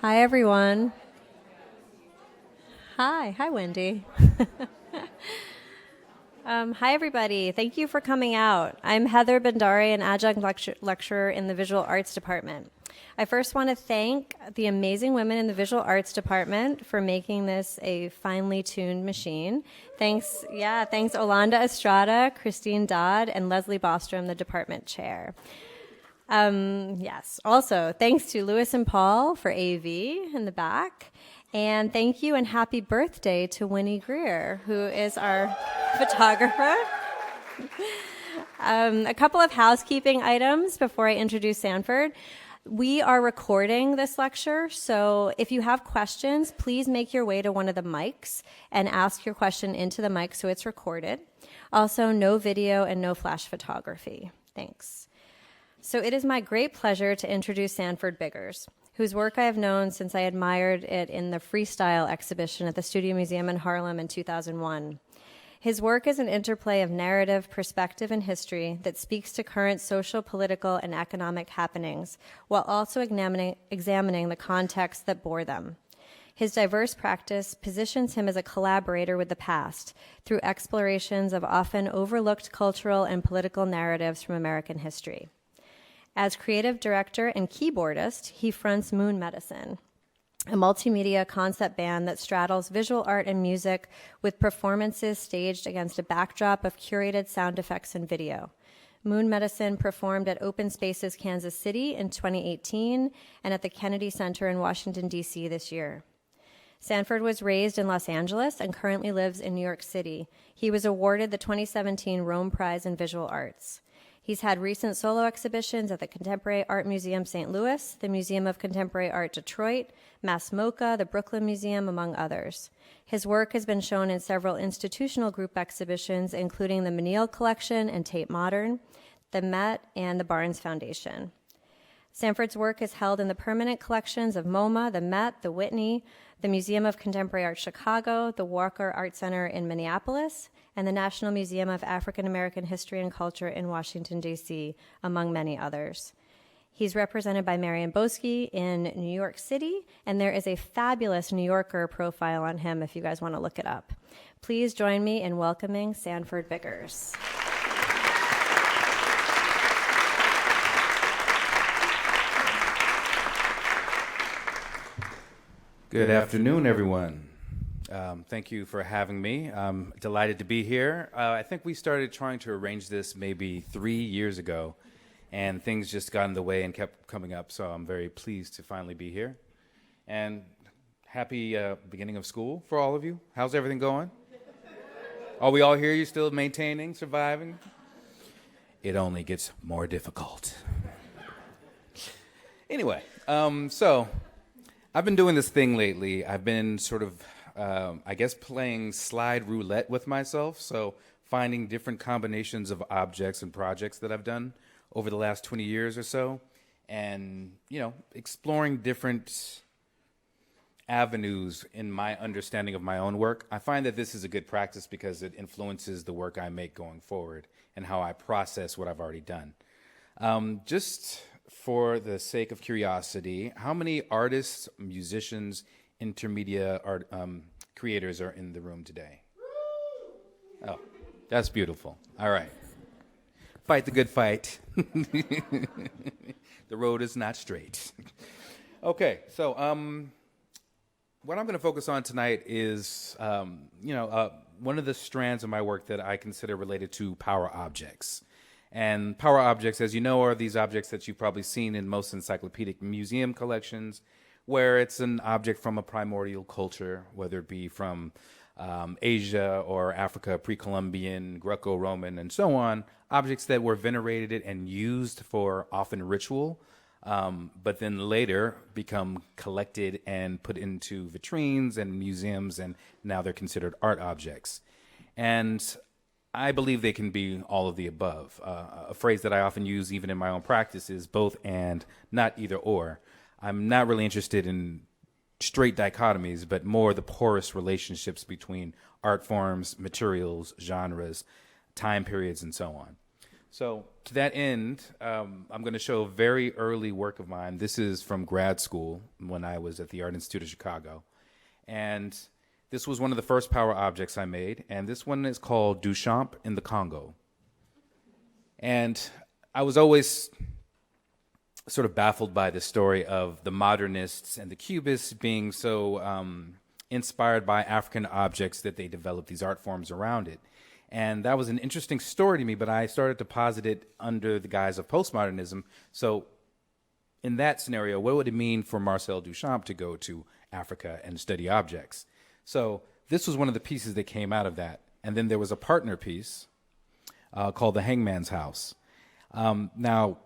Hi, everyone. Hi, Wendy. Hi, everybody. Thank you for coming out. I'm Heather Bhandari, an adjunct lecturer in the Visual Arts Department. I first want to thank the amazing women in the Visual Arts Department for making this a finely tuned machine. Thanks Olanda Estrada, Christine Dodd, and Leslie Bostrom, the department chair. Also, thanks to Lewis and Paul for AV in the back. And thank you and happy birthday to Winnie Greer, who is our photographer. A couple of housekeeping items before I introduce Sanford. We are recording this lecture, so if you have questions, please make your way to one of the mics and ask your question into the mic so it's recorded. Also, no video and no flash photography. Thanks. So it is my great pleasure to introduce Sanford Biggers, whose work I have known since I admired it in the Freestyle exhibition at the Studio Museum in Harlem in 2001. His work is an interplay of narrative, perspective, and history that speaks to current social, political, and economic happenings, while also examining the context that bore them. His diverse practice positions him as a collaborator with the past through explorations of often overlooked cultural and political narratives from American history. As creative director and keyboardist, he fronts Moon Medicin, a multimedia concept band that straddles visual art and music with performances staged against a backdrop of curated sound effects and video. Moon Medicin performed at Open Spaces Kansas City in 2018 and at the Kennedy Center in Washington, D.C. this year. Sanford was raised in Los Angeles and currently lives in New York City. He was awarded the 2017 Rome Prize in Visual Arts. He's had recent solo exhibitions at the Contemporary Art Museum St. Louis, the Museum of Contemporary Art Detroit, Mass MoCA, the Brooklyn Museum, among others. His work has been shown in several institutional group exhibitions, including the Menil Collection and Tate Modern, the Met, and the Barnes Foundation. Sanford's work is held in the permanent collections of MoMA, the Met, the Whitney, the Museum of Contemporary Art Chicago, the Walker Art Center in Minneapolis, and the National Museum of African American History and Culture in Washington, D.C., among many others. He's represented by Marion Boesky in New York City, and there is a fabulous New Yorker profile on him if you guys want to look it up. Please join me in welcoming Sanford Biggers. Good afternoon, everyone. Thank you for having me. I'm delighted to be here. I think we started trying to arrange this maybe 3 years ago, and things just got in the way and kept coming up, so I'm very pleased to finally be here. And happy beginning of school for all of you. How's everything going? Are we all here? You still maintaining, surviving? It only gets more difficult. Anyway, so I've been doing this thing lately. I've been sort of playing slide roulette with myself, so finding different combinations of objects and projects that I've done over the last 20 years or so, and, exploring different avenues in my understanding of my own work. I find that this is a good practice because it influences the work I make going forward and how I process what I've already done. Just for the sake of curiosity, how many artists, musicians, intermedia art creators are in the room today? Oh, that's beautiful. All right. Fight the good fight. The road is not straight. Okay, so what I'm going to focus on tonight is, one of the strands of my work that I consider related to power objects. And power objects, as you know, are these objects that you've probably seen in most encyclopedic museum collections, where it's an object from a primordial culture, whether it be from Asia or Africa, pre-Columbian, Greco-Roman, and so on, objects that were venerated and used for often ritual, but then later become collected and put into vitrines and museums, and now they're considered art objects. And I believe they can be all of the above. A phrase that I often use even in my own practice is both and, not either or. I'm not really interested in straight dichotomies, but more the porous relationships between art forms, materials, genres, time periods, and so on. So to that end, I'm going to show a very early work of mine. This is from grad school when I was at the Art Institute of Chicago. And this was one of the first power objects I made. And this one is called Duchamp in the Congo. And I was always sort of baffled by the story of the modernists and the cubists being so inspired by African objects that they developed these art forms around it. And that was an interesting story to me, but I started to posit it under the guise of postmodernism. So in that scenario, what would it mean for Marcel Duchamp to go to Africa and study objects? So this was one of the pieces that came out of that. And then there was a partner piece called the Hangman's House. Now,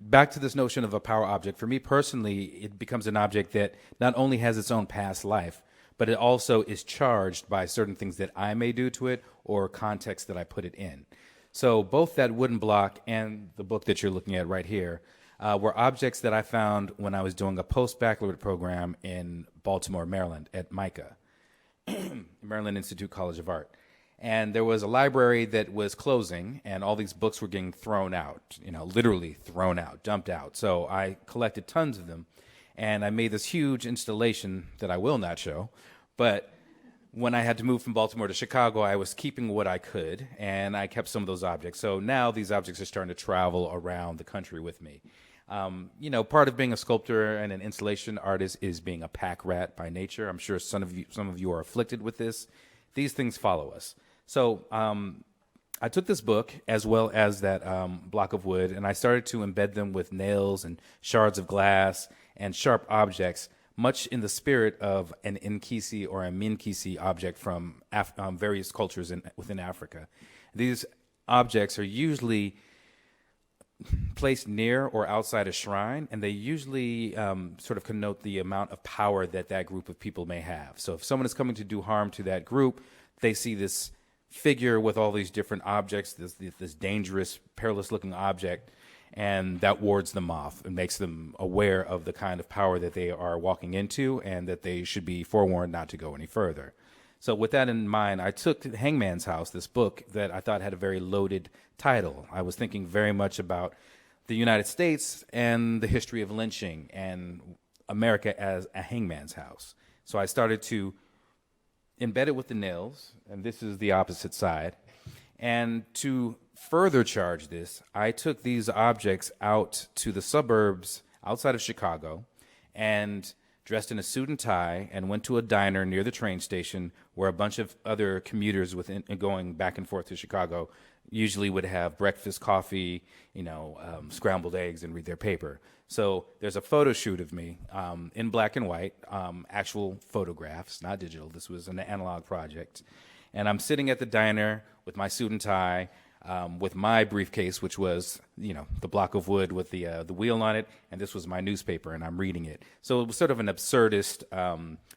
back to this notion of a power object, for me personally, it becomes an object that not only has its own past life, but it also is charged by certain things that I may do to it or context that I put it in. So both that wooden block and the book that you're looking at right here were objects that I found when I was doing a post-baccalaureate program in Baltimore, Maryland, at MICA, Maryland Institute College of Art. And there was a library that was closing, and all these books were getting thrown out, literally thrown out, dumped out. So I collected tons of them, and I made this huge installation that I will not show. But when I had to move from Baltimore to Chicago, I was keeping what I could, and I kept some of those objects. So now these objects are starting to travel around the country with me. Part of being a sculptor and an installation artist is being a pack rat by nature. I'm sure some of you are afflicted with this. These things follow us. So I took this book as well as that block of wood, and I started to embed them with nails and shards of glass and sharp objects, much in the spirit of an Nkisi or a Minkisi object from various cultures within Africa. These objects are usually placed near or outside a shrine, and they usually sort of connote the amount of power that group of people may have. So if someone is coming to do harm to that group, they see this figure with all these different objects, this dangerous, perilous-looking object, and that wards them off and makes them aware of the kind of power that they are walking into and that they should be forewarned not to go any further. So with that in mind, I took Hangman's House, this book that I thought had a very loaded title. I was thinking very much about the United States and the history of lynching and America as a hangman's house. So I started to embed it with the nails, and this is the opposite side. And to further charge this, I took these objects out to the suburbs outside of Chicago and dressed in a suit and tie and went to a diner near the train station where a bunch of other commuters going back and forth to Chicago usually would have breakfast, coffee, scrambled eggs, and read their paper. So there's a photo shoot of me in black and white, actual photographs, not digital. This was an analog project. And I'm sitting at the diner with my suit and tie, with my briefcase, which was, the block of wood with the wheel on it, and this was my newspaper, and I'm reading it. So it was sort of an absurdist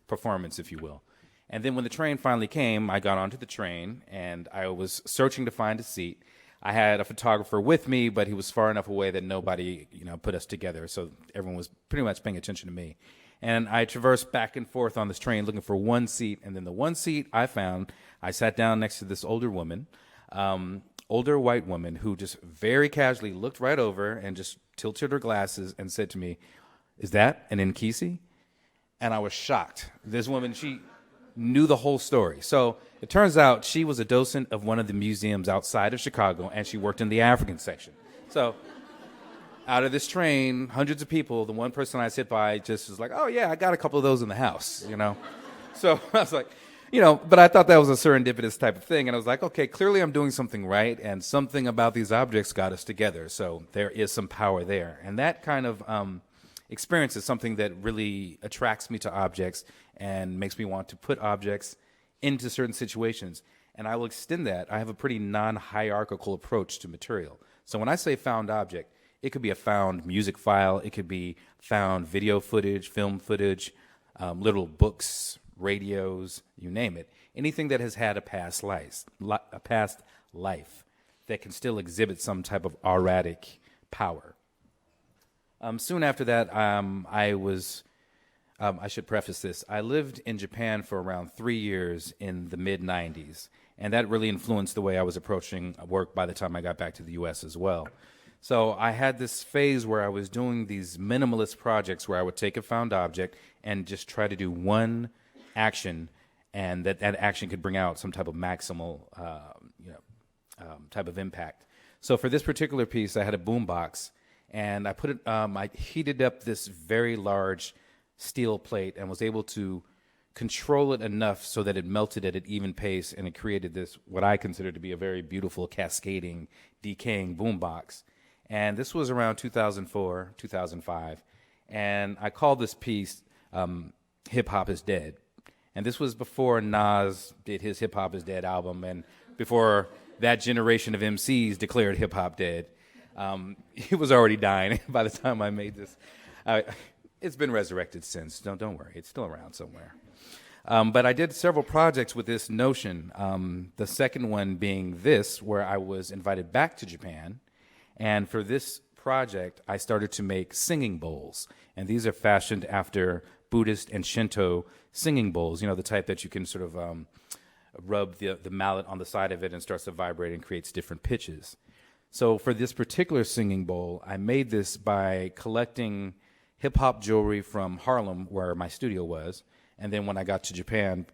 performance, if you will. And then when the train finally came, I got onto the train, and I was searching to find a seat. I had a photographer with me, but he was far enough away that nobody, put us together, so everyone was pretty much paying attention to me. And I traversed back and forth on this train looking for one seat, and then the one seat I found, I sat down next to this older woman, older white woman who just very casually looked right over and just tilted her glasses and said to me, "Is that an Nkisi?" And I was shocked. This woman, she knew the whole story. So it turns out she was a docent of one of the museums outside of Chicago, and she worked in the African section. So out of this train, hundreds of people, the one person I sit by just was like, "Oh, yeah, I got a couple of those in the house," So I was like, but I thought that was a serendipitous type of thing. And I was like, okay, clearly I'm doing something right, and something about these objects got us together. So there is some power there. And that kind of experience is something that really attracts me to objects and makes me want to put objects into certain situations. And I will extend that. I have a pretty non-hierarchical approach to material. So when I say found object, it could be a found music file. It could be found video footage, film footage, little books, radios, you name it. Anything that has had a past life that can still exhibit some type of auratic power. Soon after that, I should preface this. I lived in Japan for around 3 years in the mid-'90s, And that really influenced the way I was approaching work by the time I got back to the U.S. as well. So I had this phase where I was doing these minimalist projects where I would take a found object and just try to do one action, and that action could bring out some type of maximal type of impact. So for this particular piece, I had a boombox, and I put it. I heated up this very large steel plate and was able to control it enough so that it melted at an even pace, and it created this, what I consider to be a very beautiful, cascading, decaying boombox. And this was around 2004, 2005, and I called this piece Hip Hop is Dead. And this was before Nas did his Hip Hop is Dead album, and before that generation of MCs declared hip hop dead. It was already dying by the time I made this. It's been resurrected since. Don't worry, it's still around somewhere. But I did several projects with this notion. The second one being this, where I was invited back to Japan, and for this project, I started to make singing bowls, and these are fashioned after Buddhist and Shinto singing bowls. You know, the type that you can sort of rub the mallet on the side of it and starts to vibrate and creates different pitches. So for this particular singing bowl, I made this by collecting hip-hop jewelry from Harlem, where my studio was, and then when I got to Japan,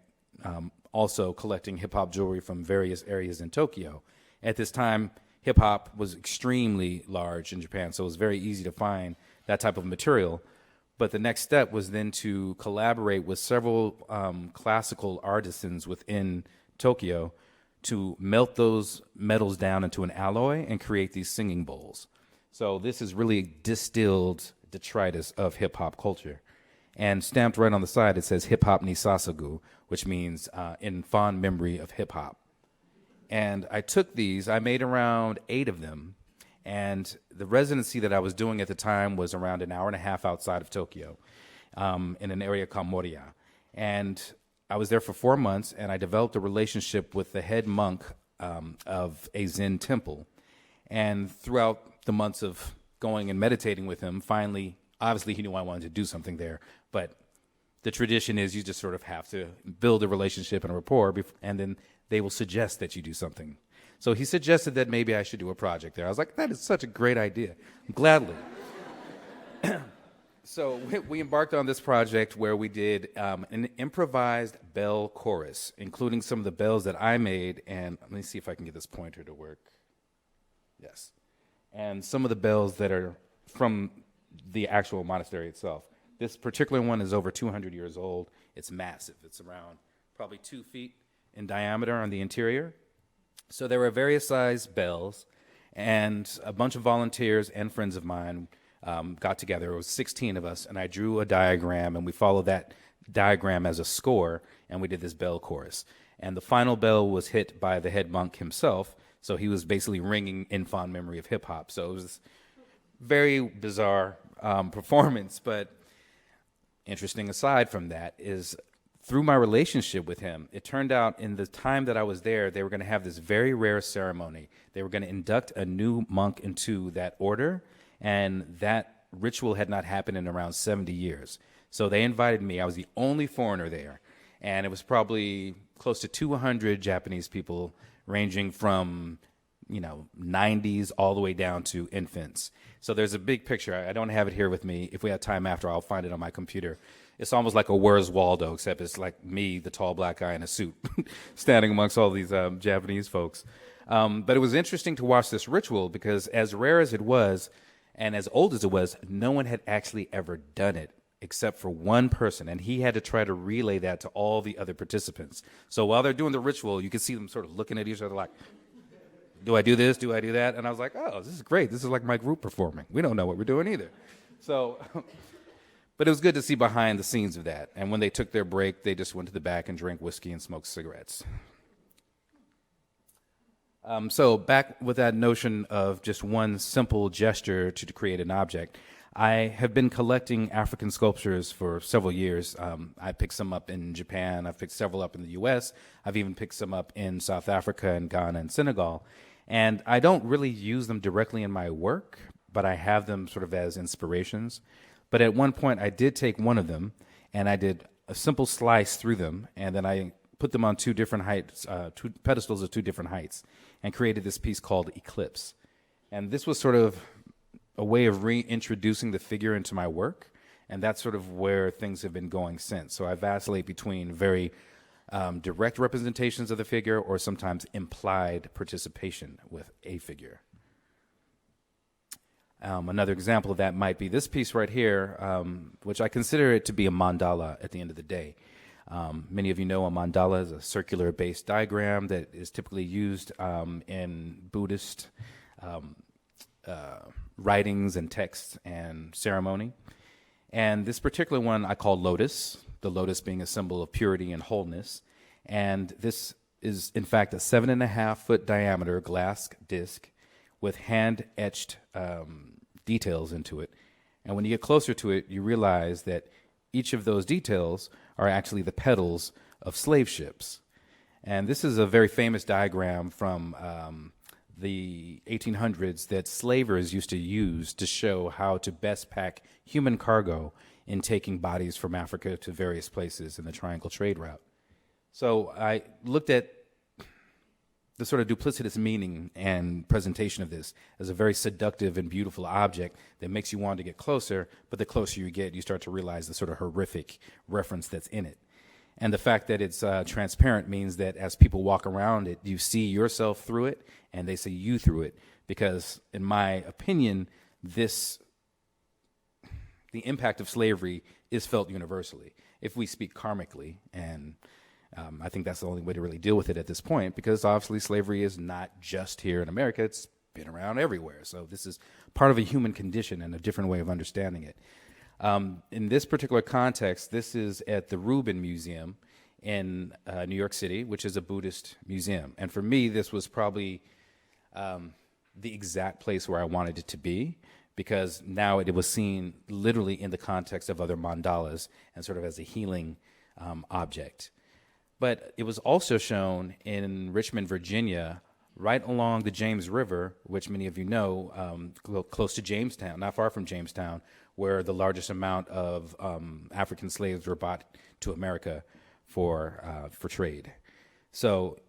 also collecting hip-hop jewelry from various areas in Tokyo. At this time, hip-hop was extremely large in Japan, so it was very easy to find that type of material. But the next step was then to collaborate with several classical artisans within Tokyo to melt those metals down into an alloy and create these singing bowls. So this is really distilled detritus of hip-hop culture. And stamped right on the side, it says hip-hop ni sasagu, which means in fond memory of hip-hop. And I took these, I made around 8 of them, and the residency that I was doing at the time was around an hour and a half outside of Tokyo, in an area called Moriya. And I was there for 4 months, and I developed a relationship with the head monk of a Zen temple. And throughout the months of going and meditating with him, finally, obviously he knew I wanted to do something there, but the tradition is you just sort of have to build a relationship and a rapport, and then they will suggest that you do something. So he suggested that maybe I should do a project there. I was like, that is such a great idea. Gladly. So we embarked on this project where we did an improvised Belle chorus, including some of the bells that I made. And let me see if I can get this pointer to work. Yes. And some of the bells that are from the actual monastery itself. This particular one is over 200 years old. It's massive. It's around probably 2 feet in diameter on the interior. So there were various size bells, and a bunch of volunteers and friends of mine got together. It was 16 of us, and I drew a diagram, and we followed that diagram as a score, and we did this bell chorus. And the final bell was hit by the head monk himself, so he was basically ringing in fond memory of hip-hop. So it was very bizarre performance, but interesting aside from that is through my relationship with him, it turned out in the time that I was there, they were going to have this very rare ceremony. They were going to induct a new monk into that order, and that ritual had not happened in around 70 years. So they invited me. I was the only foreigner there, and it was probably close to 200 Japanese people, ranging from 90s all the way down to infants. So there's a big picture. I don't have it here with me. If we have time after, I'll find it on my computer. It's almost like a Where's Waldo, except it's like me, the tall black guy in a suit, standing amongst all these Japanese folks. But it was interesting to watch this ritual because as rare as it was and as old as it was, no one had actually ever done it except for one person, and he had to try to relay that to all the other participants. So while they're doing the ritual, you can see them sort of looking at each other like, do I do this? Do I do that? And I was like, oh, this is great. This is like my group performing. We don't know what we're doing either. So, but it was good to see behind the scenes of that. And when they took their break, they just went to the back and drank whiskey and smoked cigarettes. So back with that notion of just one simple gesture to create an object, I have been collecting African sculptures for several years. I picked some up in Japan. I've picked several up in the U.S. I've even picked some up in South Africa and Ghana and Senegal. And I don't really use them directly in my work, but I have them sort of as inspirations. But at one point, I did take one of them, and I did a simple slice through them, and then I put them on two different heights, two pedestals of two different heights, and created this piece called Eclipse. And this was sort of a way of reintroducing the figure into my work, and that's sort of where things have been going since. So I vacillate between very direct representations of the figure or sometimes implied participation with a figure. Another example of that might be this piece right here, which I consider it to be a mandala at the end of the day. Many of you know a mandala is a circular-based diagram that is typically used in Buddhist writings and texts and ceremony. And this particular one I call Lotus, the lotus being a symbol of purity and wholeness. And this is, in fact, a 7.5-foot diameter glass disc with hand-etched details into it. And when you get closer to it, you realize that each of those details are actually the petals of slave ships. And this is a very famous diagram from the 1800s that slavers used to use to show how to best pack human cargo in taking bodies from Africa to various places in the Triangle Trade Route. So I looked at the sort of duplicitous meaning and presentation of this as a very seductive and beautiful object that makes you want to get closer, but the closer you get, you start to realize the sort of horrific reference that's in it. And the fact that it's transparent means that as people walk around it, you see yourself through it, and they see you through it. Because, in my opinion, the impact of slavery is felt universally, if we speak karmically. And I think that's the only way to really deal with it at this point, because obviously slavery is not just here in America. It's been around everywhere. So this is part of a human condition and a different way of understanding it. In this particular context, this is at the Rubin Museum in New York City, which is a Buddhist museum. And for me, this was probably the exact place where I wanted it to be, because now it was seen literally in the context of other mandalas and sort of as a healing object. But it was also shown in Richmond, Virginia, right along the James River, which many of you know, close to Jamestown, not far from Jamestown, where the largest amount of African slaves were brought to America for trade. So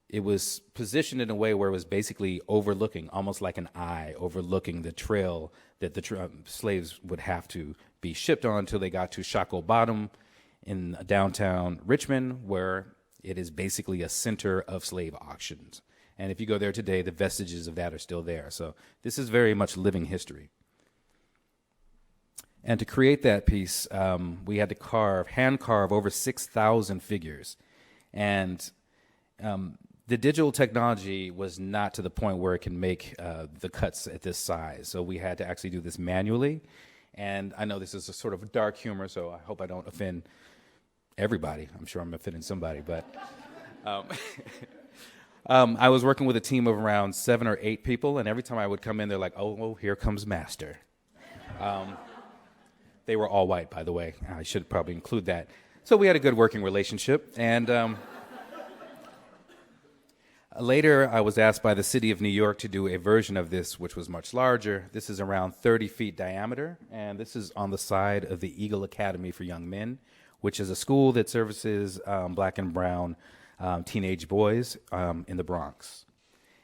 it was positioned in a way where it was basically overlooking, almost like an eye, overlooking the trail that the slaves would have to be shipped on until they got to Shockoe Bottom in downtown Richmond, where it is basically a center of slave auctions. And if you go there today, the vestiges of that are still there. So this is very much living history. And to create that piece, we had to hand carve over 6,000 figures. And the digital technology was not to the point where it can make the cuts at this size. So we had to actually do this manually. And I know this is a sort of dark humor, so I hope I don't offend everybody. I'm sure I'm offending somebody, but I was working with a team of around 7 or 8 people, and every time I would come in, they're like, oh, here comes Master. They were all white, by the way. I should probably include that. So we had a good working relationship, and later I was asked by the city of New York to do a version of this, which was much larger. This is around 30 feet diameter, and this is on the side of the Eagle Academy for Young Men, which is a school that services black and brown teenage boys in the Bronx.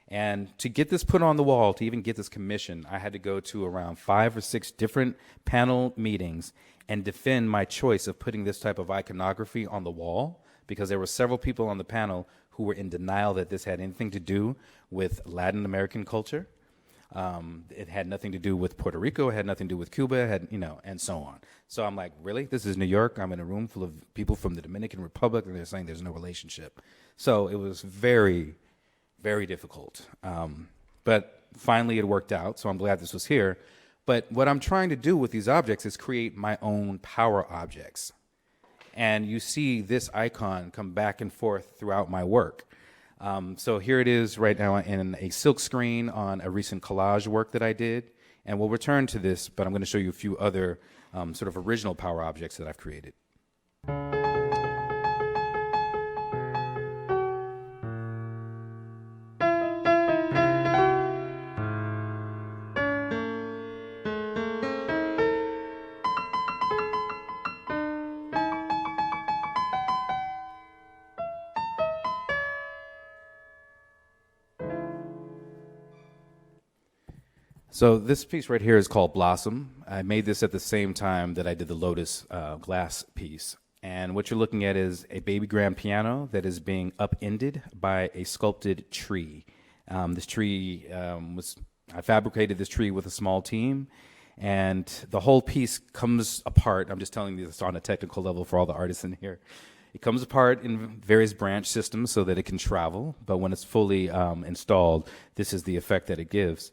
And to get this put on the wall, to even get this commission, I had to go to around 5 or 6 different panel meetings and defend my choice of putting this type of iconography on the wall, because there were several people on the panel who were in denial that this had anything to do with Latin American culture. It had nothing to do with Puerto Rico. It had nothing to do with Cuba. It had, and so on. So I'm like, really? This is New York? I'm in a room full of people from the Dominican Republic, and they're saying there's no relationship. So it was very, very difficult. But finally it worked out, so I'm glad this was here. But what I'm trying to do with these objects is create my own power objects. And you see this icon come back and forth throughout my work. So here it is right now in a silk screen on a recent collage work that I did. And we'll return to this, but I'm going to show you a few other sort of original power objects that I've created. So this piece right here is called Blossom. I made this at the same time that I did the Lotus glass piece. And what you're looking at is a baby grand piano that is being upended by a sculpted tree. This tree I fabricated this tree with a small team, and the whole piece comes apart. I'm just telling you this on a technical level for all the artists in here. It comes apart in various branch systems so that it can travel, but when it's fully installed, this is the effect that it gives.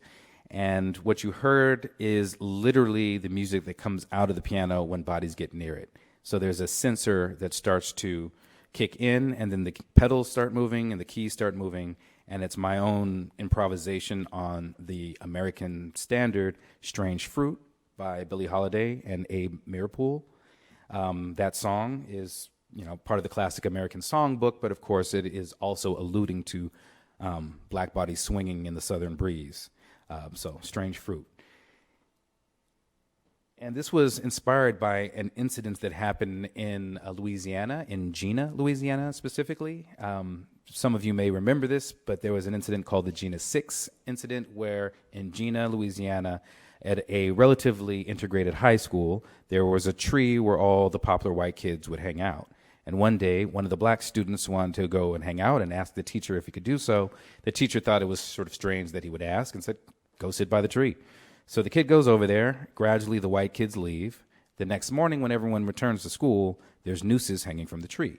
And what you heard is literally the music that comes out of the piano when bodies get near it. So there's a sensor that starts to kick in, and then the pedals start moving and the keys start moving, and it's my own improvisation on the American standard Strange Fruit by Billie Holiday and Abe Mirapol. That song is, part of the classic American songbook, but of course it is also alluding to black bodies swinging in the southern breeze. So Strange Fruit. And this was inspired by an incident that happened in Louisiana, in Jena, Louisiana specifically. Some of you may remember this, but there was an incident called the Jena Six Incident where in Jena, Louisiana, at a relatively integrated high school, there was a tree where all the popular white kids would hang out. And one day, one of the black students wanted to go and hang out and asked the teacher if he could do so. The teacher thought it was sort of strange that he would ask and said, "Go sit by the tree." So the kid goes over there. Gradually, the white kids leave. The next morning, when everyone returns to school, there's nooses hanging from the tree.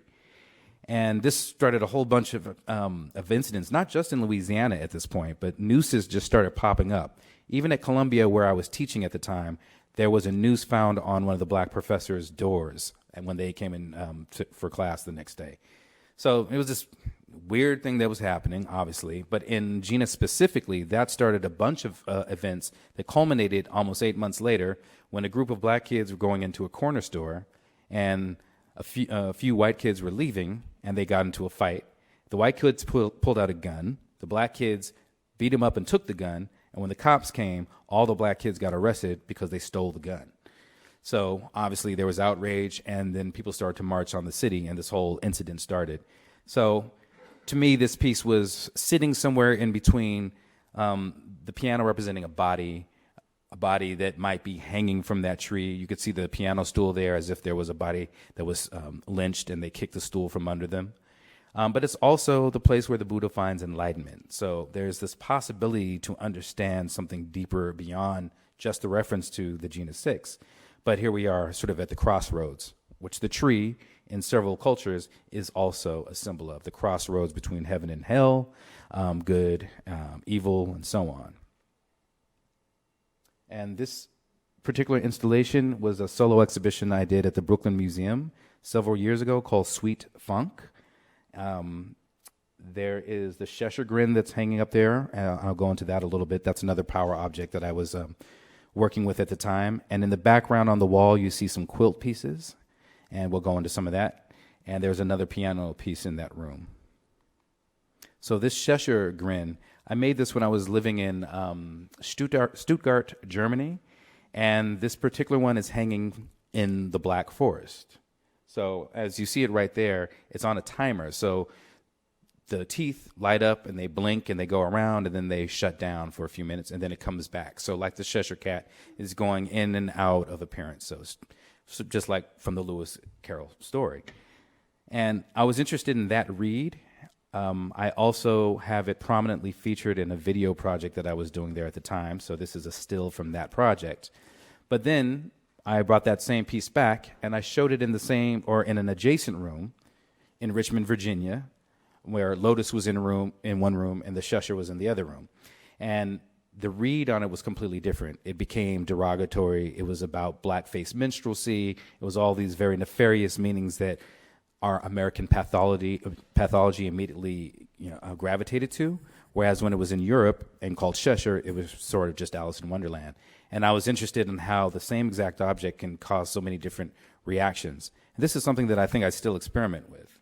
And this started a whole bunch of incidents, not just in Louisiana at this point, but nooses just started popping up. Even at Columbia, where I was teaching at the time, there was a noose found on one of the black professors' doors and when they came in for class the next day. So it was this weird thing that was happening, obviously. But in Jena specifically, that started a bunch of events that culminated almost 8 months later when a group of black kids were going into a corner store and a few white kids were leaving and they got into a fight. The white kids pulled out a gun. The black kids beat them up and took the gun. And when the cops came, all the black kids got arrested because they stole the gun. So obviously there was outrage, and then people started to march on the city, and this whole incident started. So to me, this piece was sitting somewhere in between the piano representing a body that might be hanging from that tree. You could see the piano stool there as if there was a body that was lynched, and they kicked the stool from under them. But it's also the place where the Buddha finds enlightenment. So there's this possibility to understand something deeper beyond just the reference to the Jena Six. But here we are sort of at the crossroads, which the tree in several cultures is also a symbol of, the crossroads between heaven and hell, good, evil, and so on. And this particular installation was a solo exhibition I did at the Brooklyn Museum several years ago called Sweet Funk. There is the Cheshire Grin that's hanging up there. I'll go into that a little bit. That's another power object that I was working with at the time. And in the background on the wall, you see some quilt pieces, and we'll go into some of that. And there's another piano piece in that room. So this Cheshire Grin, I made this when I was living in Stuttgart, Germany, and this particular one is hanging in the Black Forest. So as you see it right there, it's on a timer. So the teeth light up and they blink and they go around and then they shut down for a few minutes and then it comes back. So like the Cheshire Cat is going in and out of appearance. So just like from the Lewis Carroll story. And I was interested in that read. I also have it prominently featured in a video project that I was doing there at the time. So this is a still from that project. But then I brought that same piece back and I showed it in the same or in an adjacent room in Richmond, Virginia, where Lotus was in one room and the Cheshire was in the other room. And the read on it was completely different. It became derogatory. It was about blackface minstrelsy. It was all these very nefarious meanings that our American pathology immediately gravitated to. Whereas when it was in Europe and called Cheshire, it was sort of just Alice in Wonderland. And I was interested in how the same exact object can cause so many different reactions. And this is something that I think I still experiment with.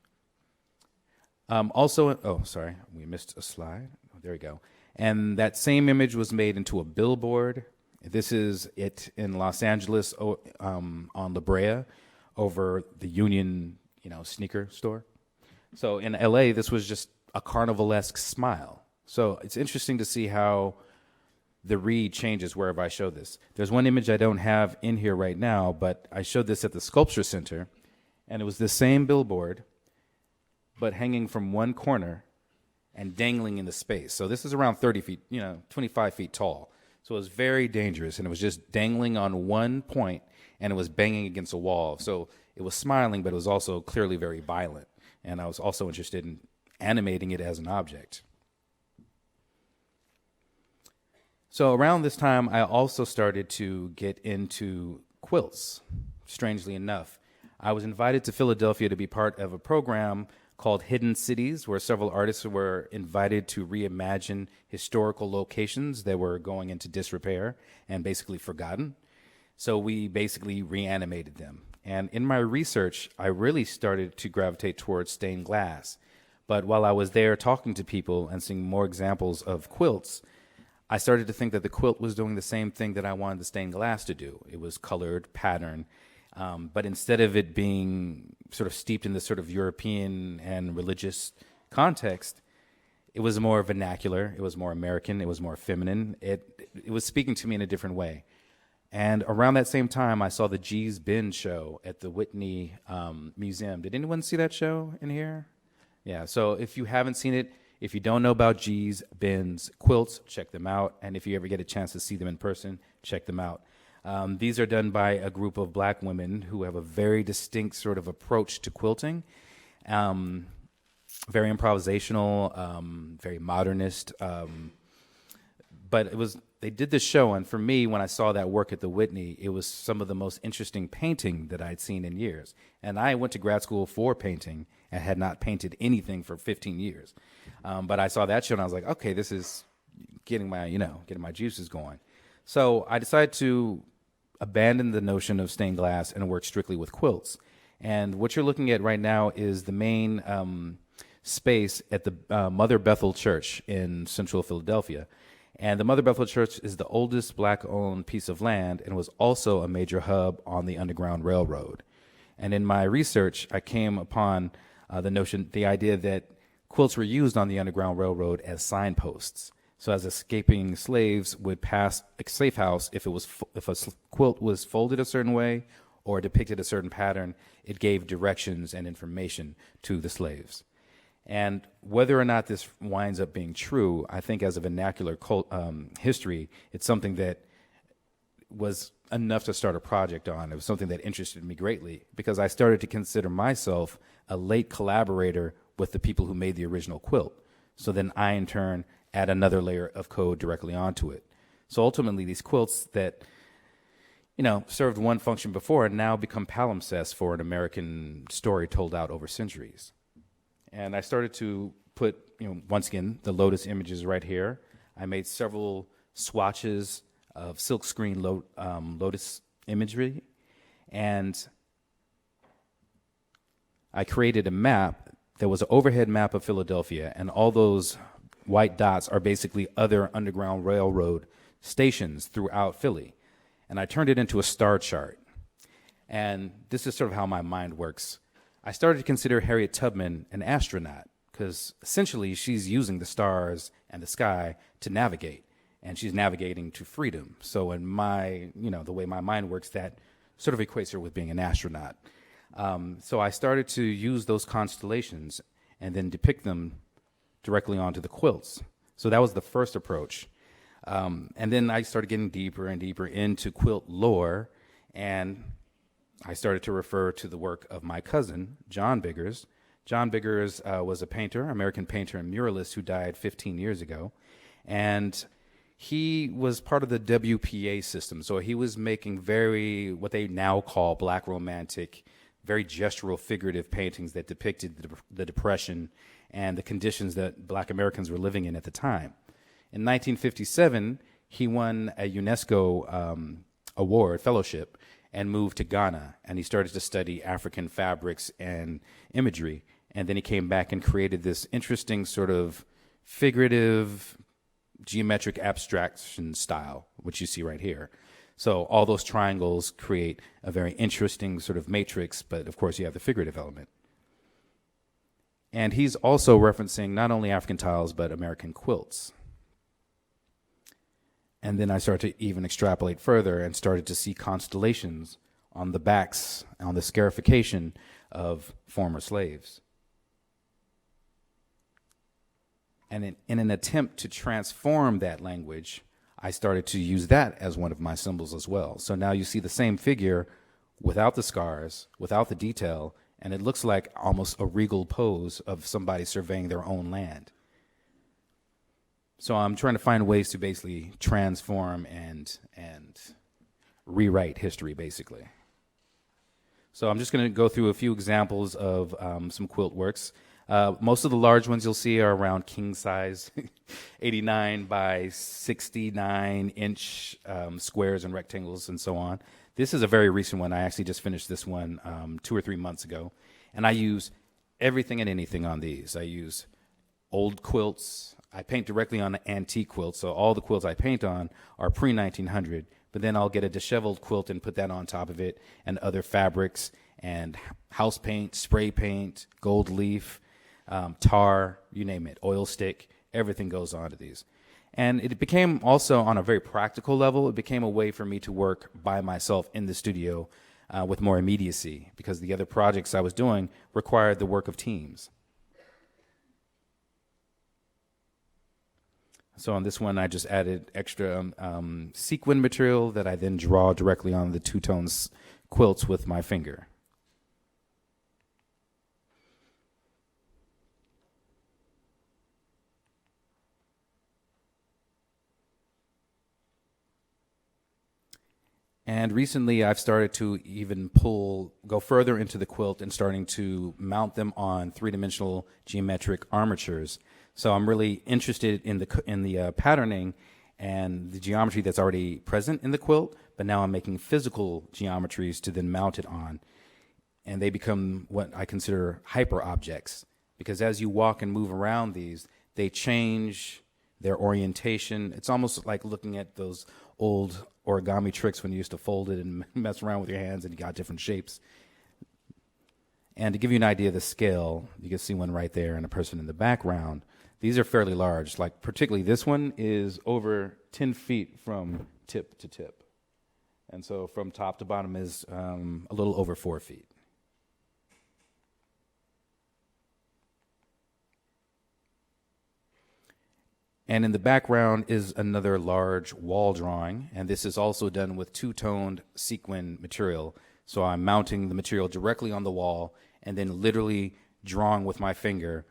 We missed a slide. Oh, there we go. And that same image was made into a billboard. This is it in Los Angeles on La Brea over the Union, sneaker store. So in LA, this was just a carnivalesque smile. So it's interesting to see how the read changes wherever I show this. There's one image I don't have in here right now, but I showed this at the Sculpture Center, and it was the same billboard, but hanging from one corner and dangling in the space. So this is around 30 feet, 25 feet tall. So it was very dangerous, and it was just dangling on one point, and it was banging against a wall. So it was smiling, but it was also clearly very violent. And I was also interested in animating it as an object. So around this time, I also started to get into quilts, strangely enough. I was invited to Philadelphia to be part of a program called Hidden Cities, where several artists were invited to reimagine historical locations that were going into disrepair and basically forgotten. So we basically reanimated them. And in my research, I really started to gravitate towards stained glass. But while I was there talking to people and seeing more examples of quilts, I started to think that the quilt was doing the same thing that I wanted the stained glass to do. It was colored, pattern, but instead of it being sort of steeped in this sort of European and religious context, it was more vernacular, it was more American, it was more feminine. It was speaking to me in a different way. And around that same time, I saw the G's Bin show at the Whitney Museum. Did anyone see that show in here? Yeah, so if you haven't seen it, if you don't know about G's, Bin's, quilts, check them out. And if you ever get a chance to see them in person, check them out. These are done by a group of black women who have a very distinct sort of approach to quilting. Very improvisational, very modernist. But they did this show, and for me, when I saw that work at the Whitney, it was some of the most interesting painting that I'd seen in years. And I went to grad school for painting and had not painted anything for 15 years. But I saw that show, and I was like, okay, this is getting my juices going. So I decided to abandon the notion of stained glass and work strictly with quilts. And what you're looking at right now is the main space at the Mother Bethel Church in central Philadelphia. And the Mother Bethel Church is the oldest black-owned piece of land and was also a major hub on the Underground Railroad. And in my research, I came upon the idea that quilts were used on the Underground Railroad as signposts. So as escaping slaves would pass a safe house, if a quilt was folded a certain way or depicted a certain pattern, it gave directions and information to the slaves. And whether or not this winds up being true, I think as a vernacular history, it's something that was enough to start a project on. It was something that interested me greatly because I started to consider myself a late collaborator with the people who made the original quilt. So then I, in turn, add another layer of code directly onto it. So ultimately, these quilts that served one function before now become palimpsests for an American story told out over centuries. And I started to put, once again, the Lotus images right here. I made several swatches of silkscreen Lotus imagery, and I created a map that was an overhead map of Philadelphia, and all those white dots are basically other Underground Railroad stations throughout Philly. And I turned it into a star chart. And this is sort of how my mind works. I started to consider Harriet Tubman an astronaut because essentially she's using the stars and the sky to navigate, and she's navigating to freedom. So in the way my mind works, that sort of equates her with being an astronaut. So I started to use those constellations and then depict them directly onto the quilts. So that was the first approach. And then I started getting deeper and deeper into quilt lore, and I started to refer to the work of my cousin, John Biggers. John Biggers was a painter, American painter and muralist who died 15 years ago. And he was part of the WPA system. So he was making what they now call black romantic, very gestural, figurative paintings that depicted the Depression and the conditions that black Americans were living in at the time. In 1957, he won a UNESCO award, fellowship, and moved to Ghana, and he started to study African fabrics and imagery. And then he came back and created this interesting sort of figurative, geometric abstraction style, which you see right here. So all those triangles create a very interesting sort of matrix, but of course you have the figurative element. And he's also referencing not only African tiles, but American quilts. And then I started to even extrapolate further and started to see constellations on the backs, on the scarification of former slaves. And in an attempt to transform that language, I started to use that as one of my symbols as well. So now you see the same figure without the scars, without the detail, and it looks like almost a regal pose of somebody surveying their own land. So I'm trying to find ways to basically transform and rewrite history, basically. So I'm just going to go through a few examples of some quilt works. Most of the large ones you'll see are around king size, 89 by 69 inch squares and rectangles and so on. This is a very recent one. I actually just finished this one 2 or 3 months ago. And I use everything and anything on these. I use old quilts. I paint directly on the antique quilts. So all the quilts I paint on are pre-1900. But then I'll get a disheveled quilt and put that on top of it, and other fabrics and house paint, spray paint, gold leaf, tar, you name it, oil stick, everything goes onto these. And it became also, on a very practical level, it became a way for me to work by myself in the studio with more immediacy, because the other projects I was doing required the work of teams. So on this one, I just added extra sequin material that I then draw directly on the two-tone quilts with my finger. And recently, I've started to even go further into the quilt and starting to mount them on three-dimensional geometric armatures. So I'm really interested in the patterning and the geometry that's already present in the quilt, but now I'm making physical geometries to then mount it on. And they become what I consider hyper objects, because as you walk and move around these, they change their orientation. It's almost like looking at those old origami tricks when you used to fold it and mess around with your hands and you got different shapes. And to give you an idea of the scale, you can see one right there and a person in the background. These are fairly large, like particularly this one is over 10 feet from tip to tip. And so from top to bottom is a little over 4 feet. And in the background is another large wall drawing, and this is also done with two-toned sequin material. So I'm mounting the material directly on the wall and then literally drawing with my finger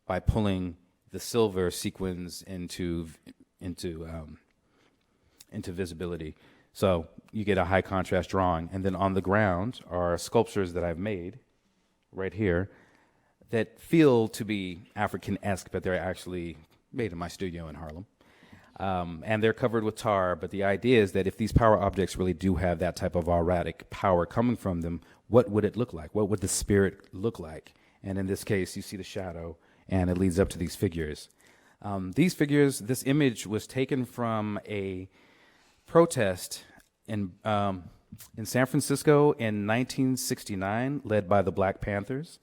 by pulling the silver sequins into visibility. So you get a high contrast drawing. And then on the ground are sculptures that I've made right here that feel to be African-esque, but they're actually made in my studio in Harlem. And they're covered with tar, but the idea is that if these power objects really do have that type of auratic power coming from them, what would it look like? What would the spirit look like? And in this case, you see the shadow, and it leads up to these figures. These figures, this image was taken from a protest in San Francisco in 1969, led by the Black Panthers.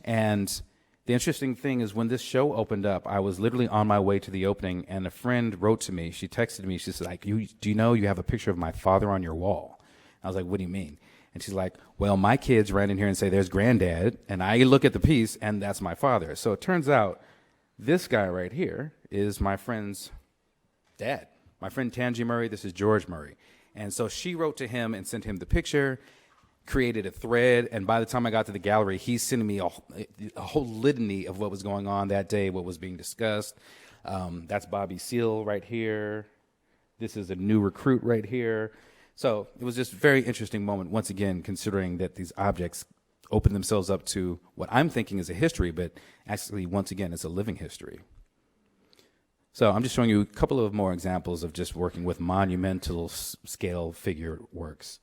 And the interesting thing is when this show opened up, I was literally on my way to the opening, and a friend wrote to me. She texted me. She said, like, do you know you have a picture of my father on your wall? I was like, what do you mean? And she's like, well, my kids ran in here and say, there's granddad. And I look at the piece, and that's my father. So it turns out this guy right here is my friend's dad. My friend Tangi Murray, this is George Murray. And so she wrote to him and sent him the picture, created a thread, and by the time I got to the gallery, he's sending me a whole litany of what was going on that day, what was being discussed. That's Bobby Seale right here. This is a new recruit right here. So it was just a very interesting moment, once again, considering that these objects open themselves up to what I'm thinking is a history, but actually, once again, it's a living history. So I'm just showing you a couple of more examples of just working with monumental scale figure works.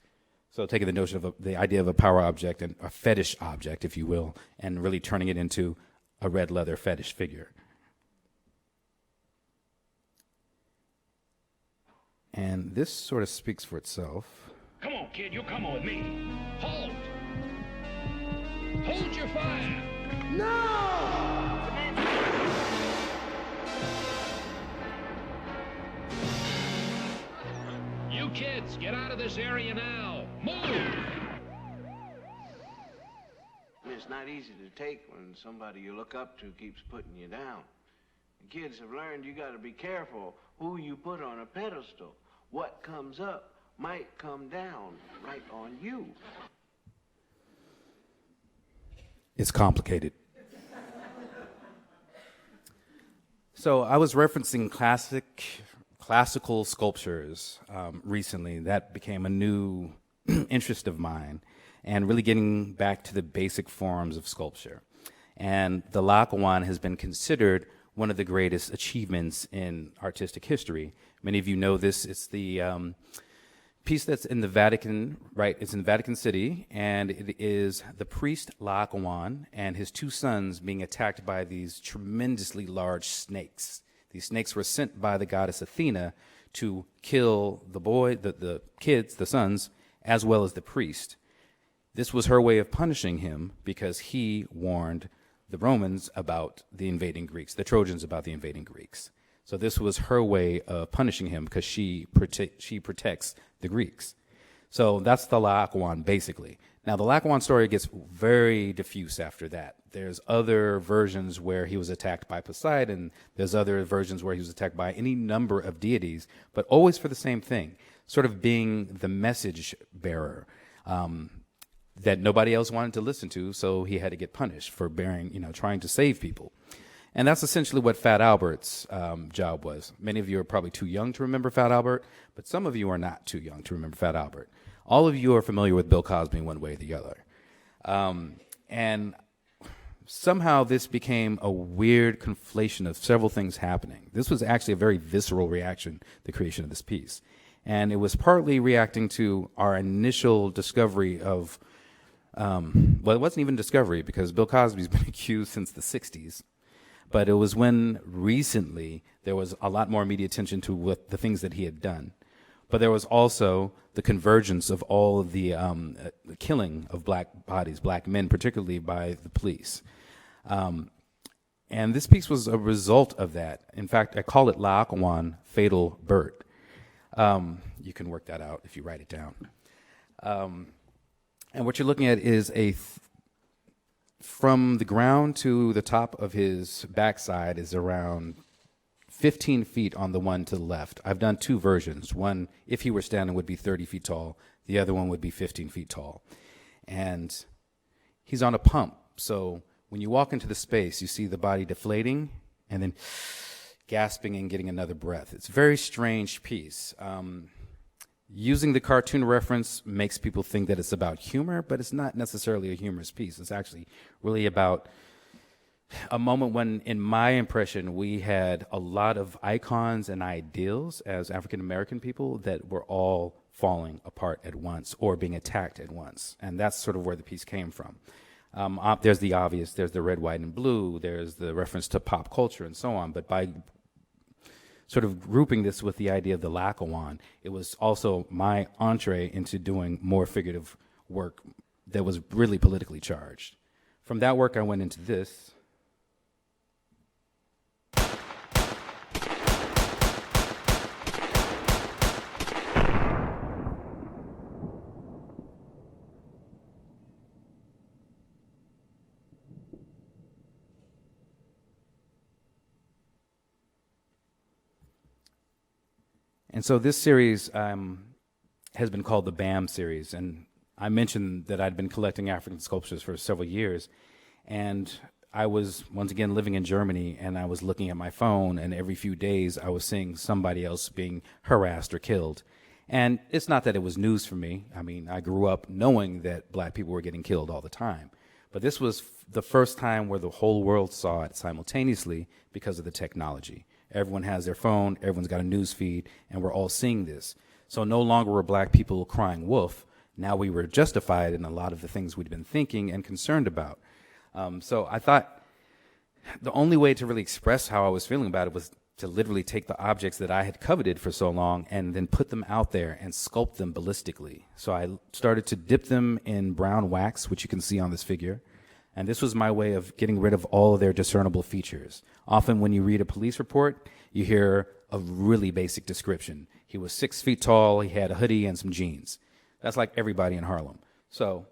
So taking the notion of the idea of a power object and a fetish object, if you will, and really turning it into a red leather fetish figure. And this sort of speaks for itself. Come on, kid, you're coming with me. Hold! Hold your fire! No! Let's get out of this area now. Move! It's not easy to take when somebody you look up to keeps putting you down. The kids have learned you gotta be careful who you put on a pedestal. What comes up might come down right on you. It's complicated. So I was referencing classical sculptures recently. That became a new interest of mine, and really getting back to the basic forms of sculpture. And the Laocoon has been considered one of the greatest achievements in artistic history. Many of you know this. It's the piece that's in the Vatican, right? It's in Vatican City, and it is the priest Laocoon and his two sons being attacked by these tremendously large snakes. These snakes were sent by the goddess Athena to kill the kids, the sons, as well as the priest. This was her way of punishing him because he warned the Romans about the invading Greeks, the Trojans about the invading Greeks. So this was her way of punishing him because she protects the Greeks. So that's the Laocoon, basically. Now, the Laocoon story gets very diffuse after that. There's other versions where he was attacked by Poseidon. There's other versions where he was attacked by any number of deities, but always for the same thing, sort of being the message bearer that nobody else wanted to listen to, so he had to get punished for trying to save people. And that's essentially what Fat Albert's job was. Many of you are probably too young to remember Fat Albert, but some of you are not too young to remember Fat Albert. All of you are familiar with Bill Cosby in one way or the other. And somehow this became a weird conflation of several things happening. This was actually a very visceral reaction, the creation of this piece. And it was partly reacting to our initial discovery of, well, it wasn't even discovery because Bill Cosby's been accused since the 60s. But it was when recently there was a lot more media attention to what the things that he had done. But there was also the convergence of all of the killing of black bodies, black men, particularly by the police. And this piece was a result of that. In fact, I call it Laocoon Fatal Burt. You can work that out if you write it down. And what you're looking at is from the ground to the top of his backside is around 15 feet on the one to the left. I've done two versions. One, if he were standing, would be 30 feet tall. The other one would be 15 feet tall. And he's on a pump. So when you walk into the space, you see the body deflating and then gasping and getting another breath. It's a very strange piece. Using the cartoon reference makes people think that it's about humor, but it's not necessarily a humorous piece. It's actually really about a moment when, in my impression, we had a lot of icons and ideals as African-American people that were all falling apart at once or being attacked at once. And that's sort of where the piece came from. There's the obvious, there's the red, white, and blue, there's the reference to pop culture and so on, but by sort of grouping this with the idea of the Laocoon, it was also my entree into doing more figurative work that was really politically charged. From that work, I went into this. And so this series has been called the BAM series. And I mentioned that I'd been collecting African sculptures for several years. And I was, once again, living in Germany, and I was looking at my phone, and every few days I was seeing somebody else being harassed or killed. And it's not that it was news for me. I mean, I grew up knowing that black people were getting killed all the time. But this was the first time where the whole world saw it simultaneously because of the technology. Everyone has their phone, everyone's got a news feed, and we're all seeing this. So no longer were black people crying wolf. Now we were justified in a lot of the things we'd been thinking and concerned about. So I thought the only way to really express how I was feeling about it was to literally take the objects that I had coveted for so long and then put them out there and sculpt them ballistically. So I started to dip them in brown wax, which you can see on this figure. And this was my way of getting rid of all of their discernible features. Often when you read a police report, you hear a really basic description. He was 6 feet tall, he had a hoodie and some jeans. That's like everybody in Harlem. So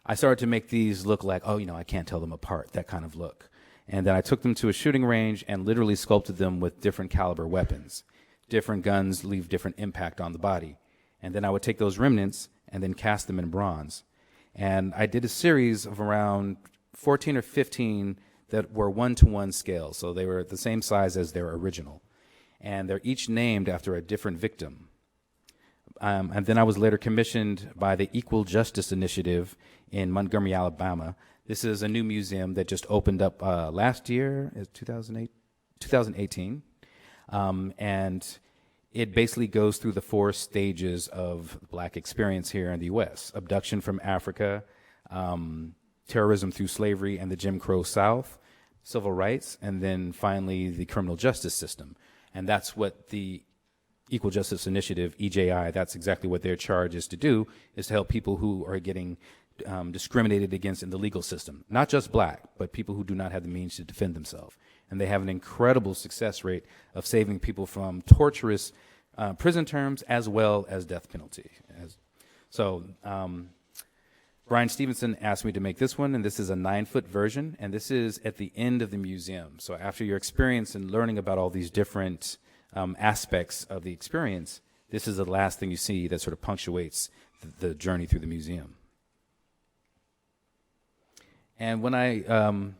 I started to make these look like, oh, I can't tell them apart, that kind of look. And then I took them to a shooting range and literally sculpted them with different caliber weapons. Different guns leave different impact on the body. And then I would take those remnants and then cast them in bronze. And I did a series of around 14 or 15 that were 1-to-1 scale. So they were the same size as their original. And they're each named after a different victim. And then I was later commissioned by the Equal Justice Initiative in Montgomery, Alabama. This is a new museum that just opened up last year, 2018. And it basically goes through the 4 stages of Black experience here in the U.S. Abduction from Africa, terrorism through slavery and the Jim Crow South, civil rights, and then finally the criminal justice system. And that's what the Equal Justice Initiative, EJI, that's exactly what their charge is to do, is to help people who are getting discriminated against in the legal system. Not just Black, but people who do not have the means to defend themselves. And they have an incredible success rate of saving people from torturous prison terms as well as death penalty. Brian Stevenson asked me to make this one, and this is a 9-foot version, and this is at the end of the museum. So after your experience and learning about all these different aspects of the experience, this is the last thing you see that sort of punctuates the journey through the museum. And when I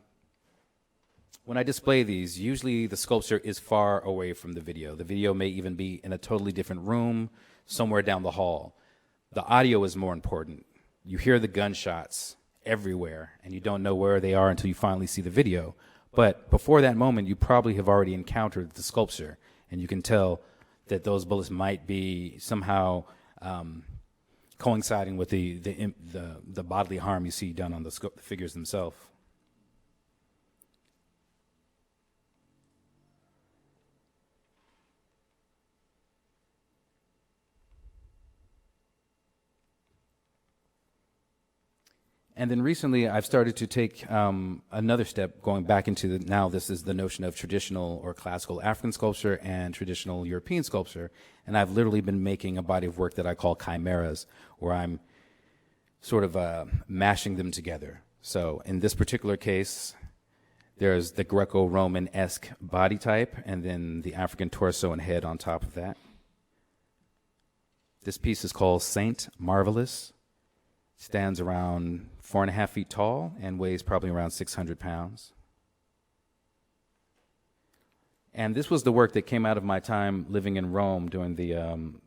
display these, usually the sculpture is far away from the video. The video may even be in a totally different room, somewhere down the hall. The audio is more important. You hear the gunshots everywhere, and you don't know where they are until you finally see the video. But before that moment, you probably have already encountered the sculpture, and you can tell that those bullets might be somehow coinciding with the bodily harm you see done on the figures themselves. And then recently, I've started to take another step, going back into now this is the notion of traditional or classical African sculpture and traditional European sculpture. And I've literally been making a body of work that I call chimeras, where I'm sort of mashing them together. So in this particular case, there's the Greco-Roman-esque body type, and then the African torso and head on top of that. This piece is called Saint Marvelous. Stands around 4.5 feet tall and weighs probably around 600 pounds. And this was the work that came out of my time living in Rome during the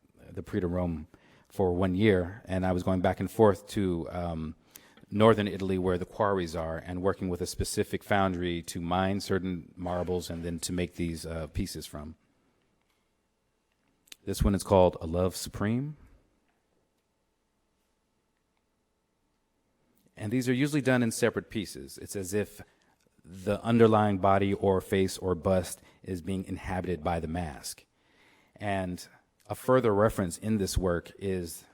Prix de Rome for 1 year. And I was going back and forth to northern Italy where the quarries are and working with a specific foundry to mine certain marbles and then to make these pieces from. This one is called A Love Supreme. And these are usually done in separate pieces. It's as if the underlying body or face or bust is being inhabited by the mask. And a further reference in this work is,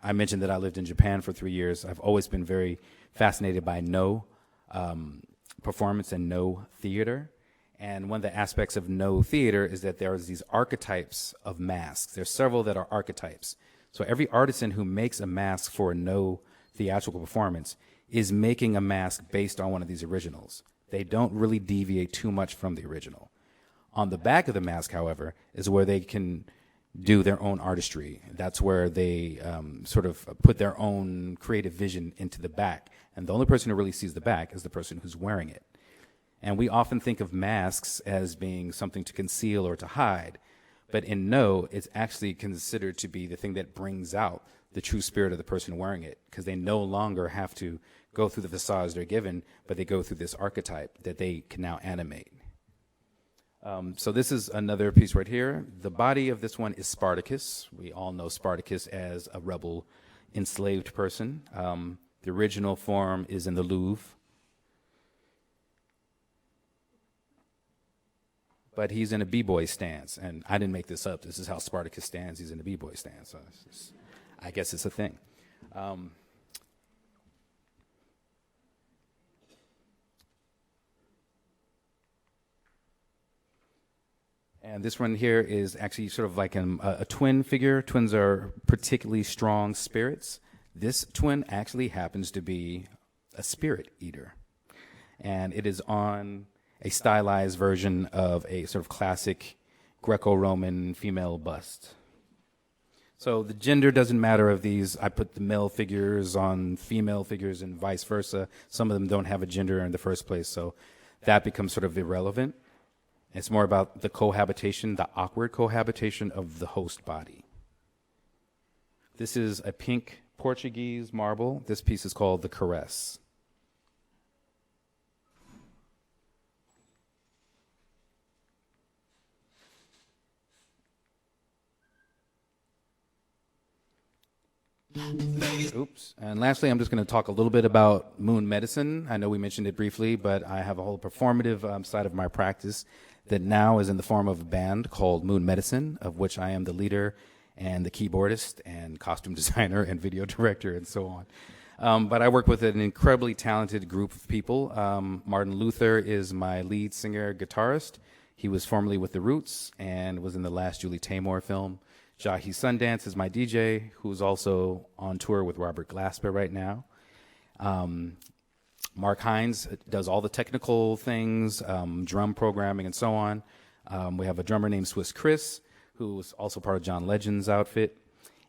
I mentioned that I lived in Japan for 3 years. I've always been very fascinated by no performance and no theater. And one of the aspects of no theater is that there are these archetypes of masks. There's several that are archetypes. So every artisan who makes a mask for a no theatrical performance is making a mask based on one of these originals. They don't really deviate too much from the original. On the back of the mask, however, is where they can do their own artistry. That's where they sort of put their own creative vision into the back. And the only person who really sees the back is the person who's wearing it. And we often think of masks as being something to conceal or to hide. But in No, it's actually considered to be the thing that brings out the true spirit of the person wearing it, because they no longer have to go through the facades they're given, but they go through this archetype that they can now animate. So this is another piece right here. The body of this one is Spartacus. We all know Spartacus as a rebel enslaved person. The original form is in the Louvre. But he's in a b-boy stance, and I didn't make this up. This is how Spartacus stands. He's in a b-boy stance. So I guess it's a thing. And this one here is actually sort of like a twin figure. Twins are particularly strong spirits. This twin actually happens to be a spirit eater. And it is on a stylized version of a sort of classic Greco-Roman female bust. So the gender doesn't matter of these. I put the male figures on female figures and vice versa. Some of them don't have a gender in the first place, so that becomes sort of irrelevant. It's more about the cohabitation, the awkward cohabitation of the host body. This is a pink Portuguese marble. This piece is called the Caress. Oops. And lastly, I'm just going to talk a little bit about Moon Medicin. I know we mentioned it briefly, but I have a whole performative side of my practice that now is in the form of a band called Moon Medicin, of which I am the leader and the keyboardist and costume designer and video director and so on. But I work with an incredibly talented group of people. Martin Luther is my lead singer guitarist. He was formerly with The Roots and was in the last Julie Taymor film. Jahi Sundance is my DJ, who's also on tour with Robert Glasper right now. Mark Hines does all the technical things, drum programming and so on. We have a drummer named Swiss Chris, who is also part of John Legend's outfit.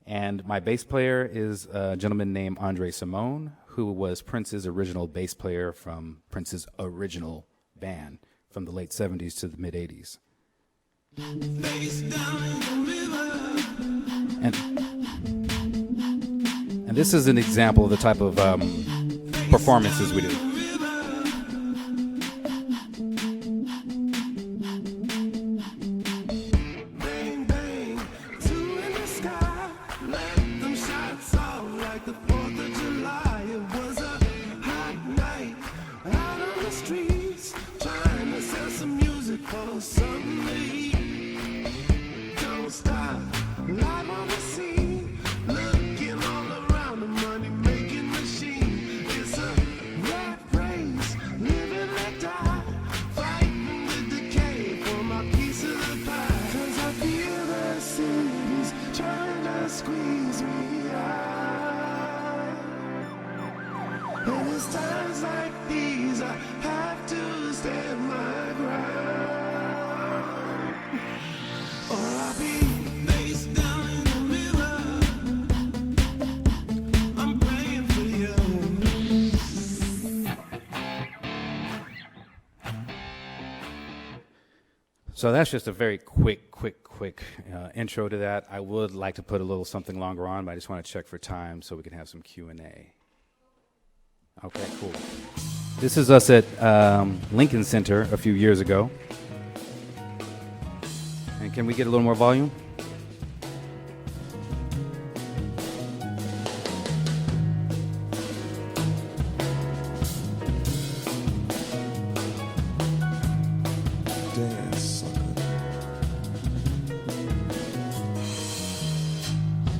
And my bass player is a gentleman named Andre Simone, who was Prince's original bass player from Prince's original band from the late 70s to the mid 80s. And this is an example of the type of performances we do. So that's just a very quick intro to that. I would like to put a little something longer on, but I just want to check for time so we can have some Q&A. Okay, cool. This is us at Lincoln Center a few years ago. And can we get a little more volume?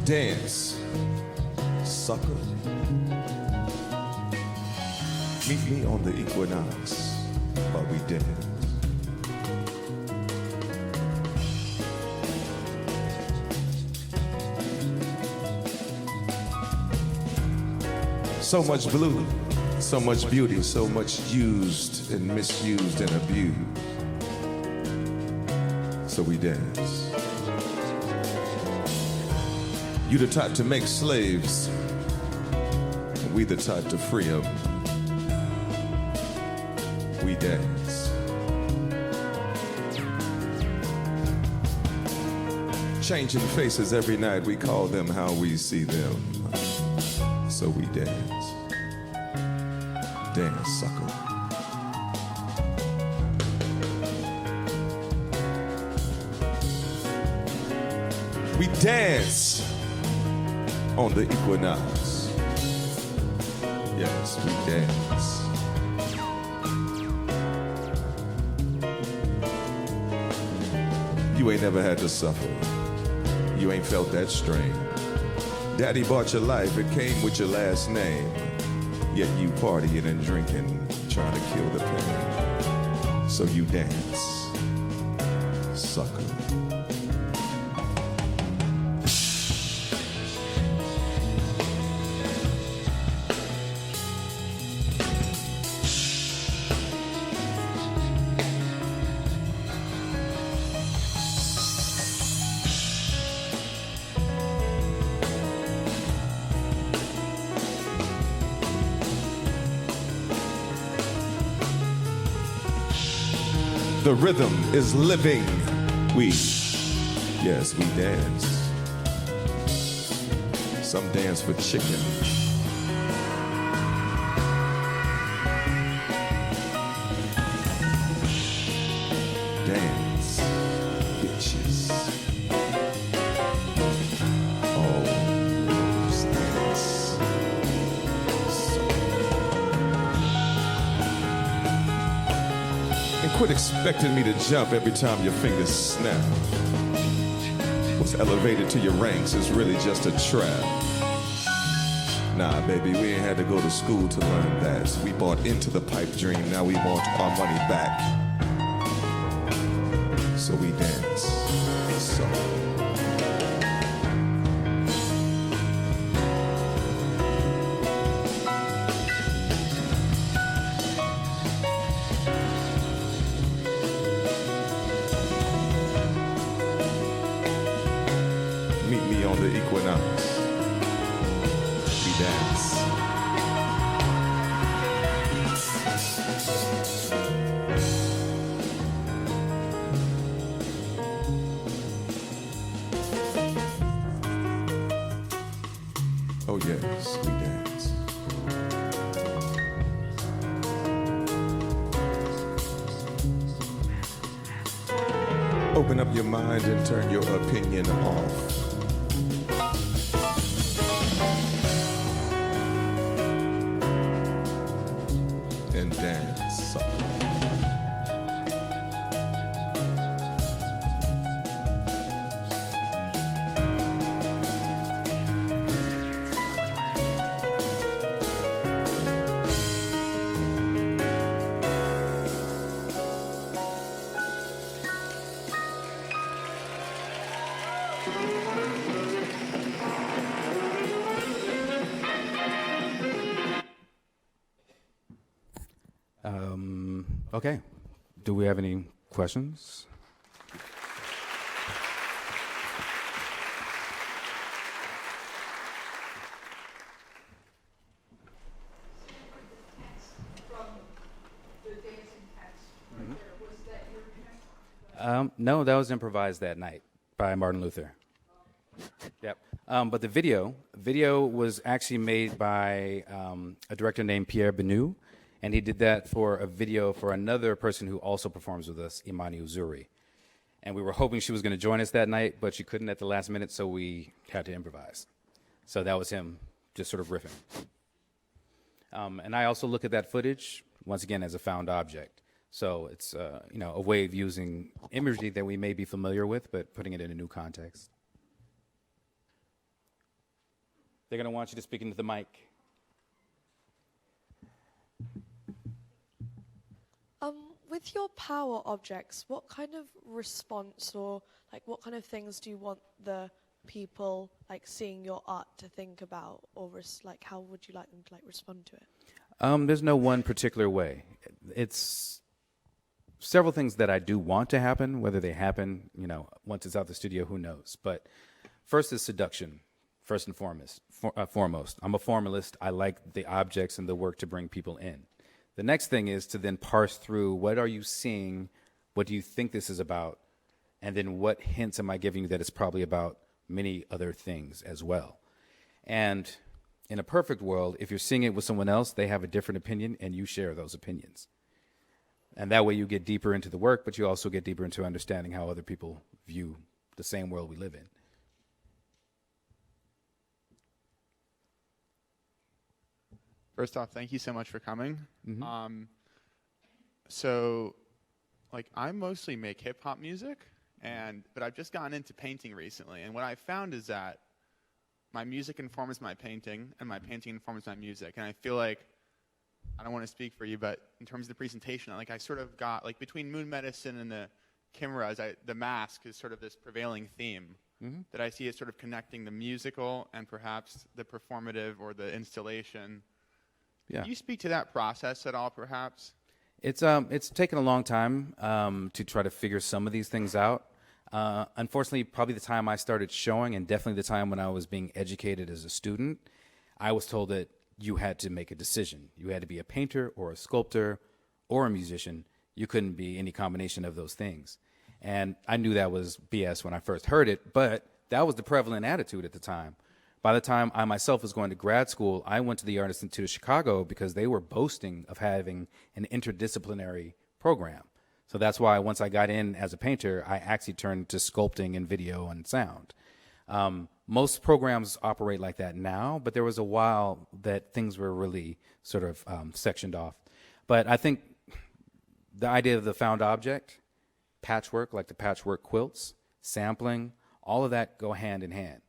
Dance, sucker. Meet me on the equinox while we dance. So much blue, so much beauty, so much used and misused and abused. So we dance. You the type to make slaves, and we the type to free them. We dance. Changing faces every night, we call them how we see them. So we dance. Dance, sucker. We dance on the equinox. Yes, we dance. You ain't never had to suffer. You ain't felt that strain. Daddy bought your life, it came with your last name. Yet you partying and drinking, trying to kill the pain. So you dance. sucker. The rhythm is living. We dance. Some dance for chicken. Dance, bitches. Always dance. And quit expecting me to jump every time your fingers snap. What's elevated to your ranks is really just a trap. Nah, baby, we ain't had to go to school to learn that. We bought into the pipe dream, now we want our money back. So we dance. So. Meet me on the equinox. We dance. Oh yes, we dance. Open up your mind and turn your opinion off. And dance. Okay. Do we have any questions? No, that was improvised that night by Martin Luther. Yep. But the video was actually made by a director named Pierre Benoit, and he did that for a video for another person who also performs with us, Imani Uzuri. And we were hoping she was going to join us that night, but she couldn't at the last minute, so we had to improvise. So that was him just sort of riffing. And I also look at that footage, once again, as a found object. So it's a way of using imagery that we may be familiar with, but putting it in a new context. They're going to want you to speak into the mic. With your power objects, what kind of response or what kind of things do you want the people seeing your art to think about, or how would you like them to respond to it? There's no one particular way. It's several things that I do want to happen. Whether they happen, once it's out the studio, who knows? But first is seduction. First and foremost. I'm a formalist. I like the objects and the work to bring people in. The next thing is to then parse through, what are you seeing? What do you think this is about? And then what hints am I giving you that it's probably about many other things as well? And in a perfect world, if you're seeing it with someone else, they have a different opinion and you share those opinions. And that way you get deeper into the work, but you also get deeper into understanding how other people view the same world we live in. First off, thank you so much for coming. Mm-hmm. I mostly make hip hop music, but I've just gotten into painting recently. And what I found is that my music informs my painting, and my painting informs my music. And I feel like, I don't want to speak for you, but in terms of the presentation, I sort of got, between Moon Medicin and the Kimura, the mask is sort of this prevailing theme that I see as sort of connecting the musical and perhaps the performative or the installation. Yeah. Can you speak to that process at all, perhaps? It's taken a long time to try to figure some of these things out. Unfortunately, probably the time I started showing, and definitely the time when I was being educated as a student, I was told that you had to make a decision. You had to be a painter or a sculptor or a musician. You couldn't be any combination of those things. And I knew that was BS when I first heard it, but that was the prevalent attitude at the time. By the time I myself was going to grad school, I went to the Art Institute of Chicago because they were boasting of having an interdisciplinary program. So that's why once I got in as a painter, I actually turned to sculpting and video and sound. Most programs operate like that now, but there was a while that things were really sort of sectioned off. But I think the idea of the found object, patchwork, like the patchwork quilts, sampling, all of that go hand in hand.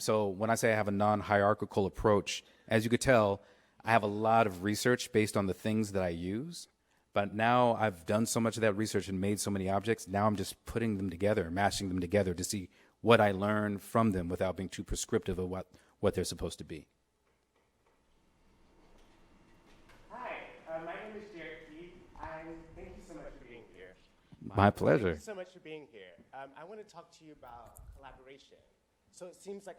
So when I say I have a non-hierarchical approach, as you could tell, I have a lot of research based on the things that I use. But now I've done so much of that research and made so many objects, now I'm just putting them together, mashing them together to see what I learn from them without being too prescriptive of what they're supposed to be. Hi, my name is Jared Keith. Thank you so much for being here. My pleasure. Thank you so much for being here. I want to talk to you about collaboration. So it seems like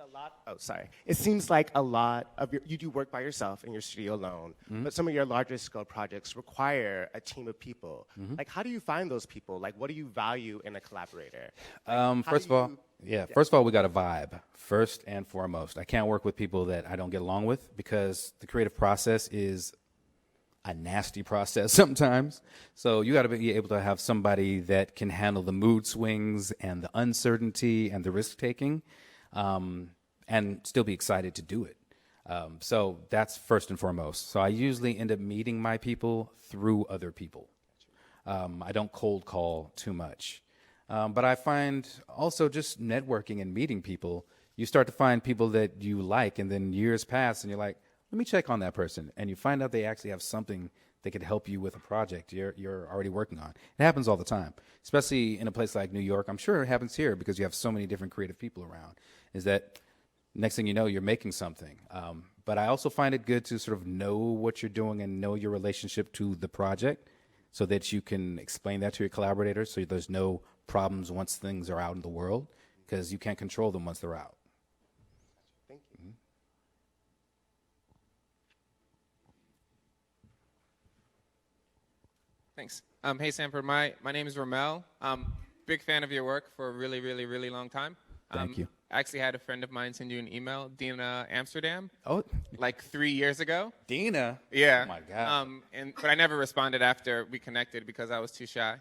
It seems like a lot of you do work by yourself in your studio alone, but some of your larger scale projects require a team of people. Like, how do you find those people? Like, what do you value in a collaborator? First of all, we got a vibe, first and foremost. I can't work with people that I don't get along with because the creative process is a nasty process sometimes. So you got to be able to have somebody that can handle the mood swings and the uncertainty and the risk taking. And still be excited to do it. So that's first and foremost. So I usually end up meeting my people through other people. I don't cold call too much. But I find also just networking and meeting people, you start to find people that you like, and then years pass and you're like, let me check on that person. And you find out they actually have something that could help you with a project you're already working on. It happens all the time, especially in a place like New York. I'm sure it happens here because you have so many different creative people around, is that next thing you know, you're making something. But I also find it good to sort of know what you're doing and know your relationship to the project so that you can explain that to your collaborators so there's no problems once things are out in the world, because you can't control them once they're out. Thank you. Thanks. Hey, Sanford. My name is Ramel. Big fan of your work for a really, really, really long time. Thank you. I actually had a friend of mine send you an email, Dina Amsterdam, Oh, like 3 years ago. Dina. Yeah. Oh, my God. But I never responded after we connected because I was too shy.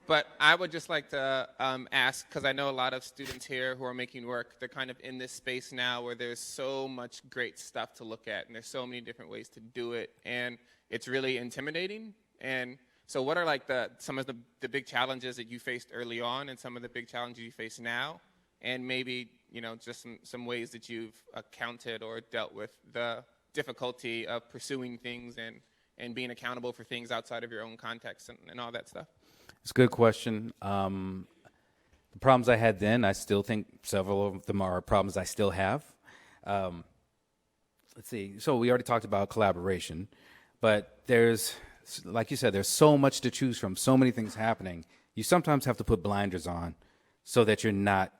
But I would just like to ask, because I know a lot of students here who are making work, they're kind of in this space now where there's so much great stuff to look at, and there's so many different ways to do it, and it's really intimidating. And so what are like some of the big challenges that you faced early on and some of the big challenges you face now? And maybe, just some ways that you've accounted or dealt with the difficulty of pursuing things and being accountable for things outside of your own context and all that stuff. It's a good question. The problems I had then, I still think several of them are problems I still have. Let's see. So we already talked about collaboration, but there's, like you said, there's so much to choose from, so many things happening. You sometimes have to put blinders on so that you're not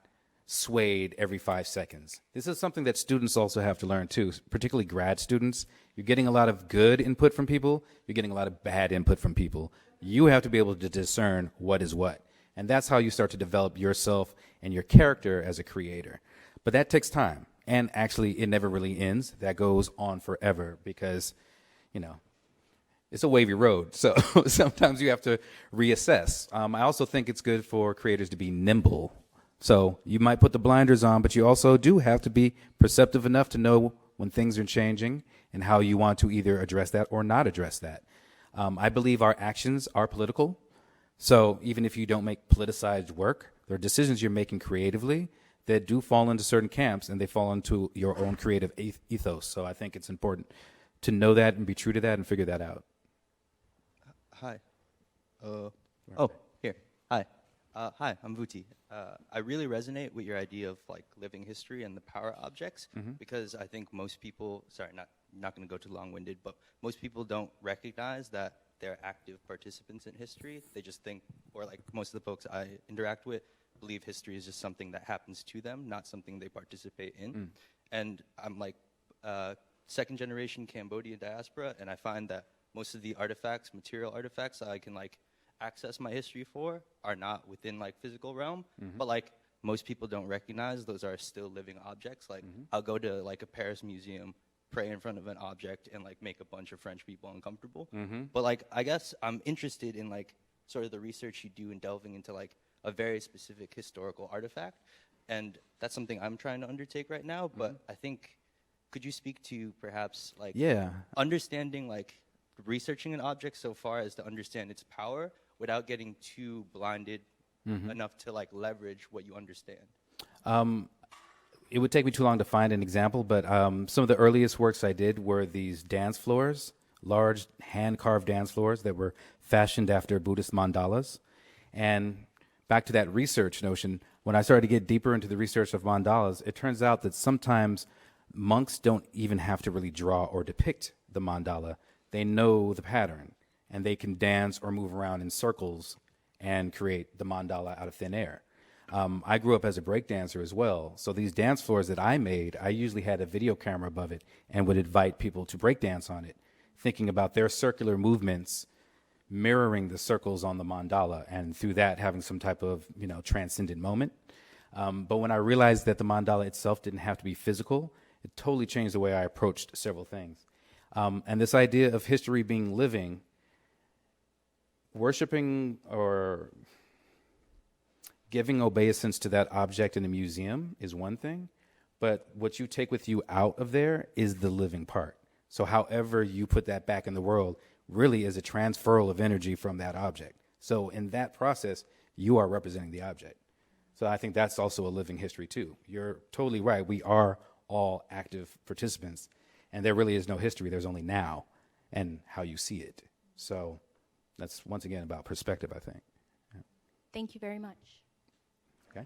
swayed every 5 seconds. This is something that students also have to learn too, particularly grad students. You're getting a lot of good input from people. You're getting a lot of bad input from people. You have to be able to discern what is what. And that's how you start to develop yourself and your character as a creator. But that takes time. And actually, it never really ends. That goes on forever because, it's a wavy road. So sometimes you have to reassess. I also think it's good for creators to be nimble. So you might put the blinders on, but you also do have to be perceptive enough to know when things are changing and how you want to either address that or not address that. I believe our actions are political. So even if you don't make politicized work, there are decisions you're making creatively that do fall into certain camps, and they fall into your own creative ethos. So I think it's important to know that and be true to that and figure that out. Hi. Here. Hi. Hi, I'm Vuti. I really resonate with your idea of like living history and the power objects because I think most people, sorry, not going to go too long-winded, but most people don't recognize that they're active participants in history. They just think, or like most of the folks I interact with, believe history is just something that happens to them, not something they participate in. And I'm like second generation Cambodian diaspora, and I find that most of the artifacts, material artifacts I can like access my history for are not within like physical realm, but like most people don't recognize those are still living objects. Like I'll go to like a Paris museum, pray in front of an object, and like make a bunch of French people uncomfortable. But like I guess I'm interested in like sort of the research you do in delving into like a very specific historical artifact, and that's something I'm trying to undertake right now. But I think, could you speak to perhaps like understanding like researching an object so far as to understand its power without getting too blinded enough to like leverage what you understand? It would take me too long to find an example, but some of the earliest works I did were these dance floors, large hand-carved dance floors that were fashioned after Buddhist mandalas. And back to that research notion, when I started to get deeper into the research of mandalas, it turns out that sometimes monks don't even have to really draw or depict the mandala. They know the pattern, and they can dance or move around in circles and create the mandala out of thin air. I grew up as a break dancer as well, so these dance floors that I made, I usually had a video camera above it and would invite people to break dance on it, thinking about their circular movements mirroring the circles on the mandala, and through that having some type of transcendent moment. But when I realized that the mandala itself didn't have to be physical, it totally changed the way I approached several things. And this idea of history being living, worshiping or giving obeisance to that object in a museum is one thing, but what you take with you out of there is the living part. So however you put that back in the world really is a transferal of energy from that object. So in that process, you are representing the object. So I think that's also a living history too. You're totally right. We are all active participants, and there really is no history. There's only now and how you see it. So that's once again about perspective, I think. Thank you very much. Okay.